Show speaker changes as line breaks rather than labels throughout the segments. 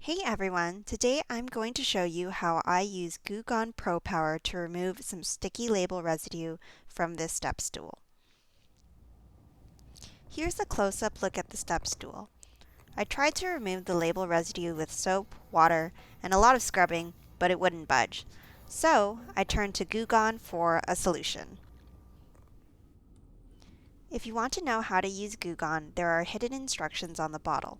Hey everyone, today I'm going to show you how I use Goo Gone Pro Power to remove some sticky label residue from this step stool. Here's a close-up look at the step stool. I tried to remove the label residue with soap, water, and a lot of scrubbing, but it wouldn't budge. So I turned to Goo Gone for a solution. If you want to know how to use Goo Gone, there are hidden instructions on the bottle.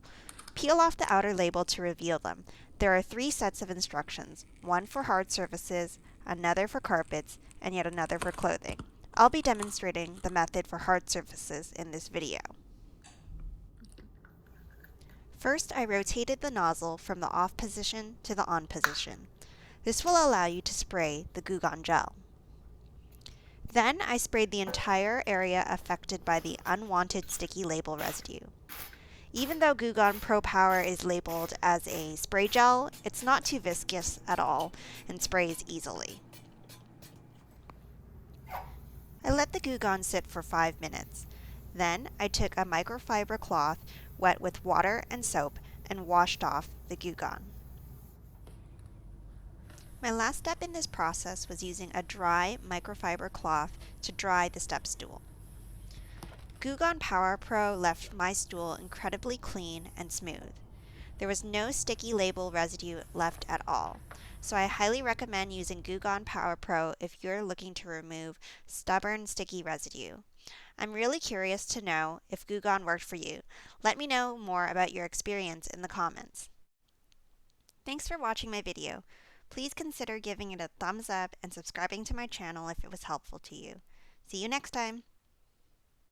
Peel off the outer label to reveal them. There are 3 sets of instructions, one for hard surfaces, another for carpets, and yet another for clothing. I'll be demonstrating the method for hard surfaces in this video. First, I rotated the nozzle from the off position to the on position. This will allow you to spray the Goo Gone gel. Then I sprayed the entire area affected by the unwanted sticky label residue. Even though Goo Gone Pro Power is labeled as a spray gel, it's not too viscous at all and sprays easily. I let the Goo Gone sit for 5 minutes. Then I took a microfiber cloth wet with water and soap and washed off the Goo Gone. My last step in this process was using a dry microfiber cloth to dry the step stool. Goo Gone Power Pro left my stool incredibly clean and smooth. There was no sticky label residue left at all, so I highly recommend using Goo Gone Power Pro if you're looking to remove stubborn sticky residue. I'm really curious to know if Goo Gone worked for you. Let me know more about your experience in the comments. Thanks for watching my video. Please consider giving it a thumbs up and subscribing to my channel if it was helpful to you. See you next time!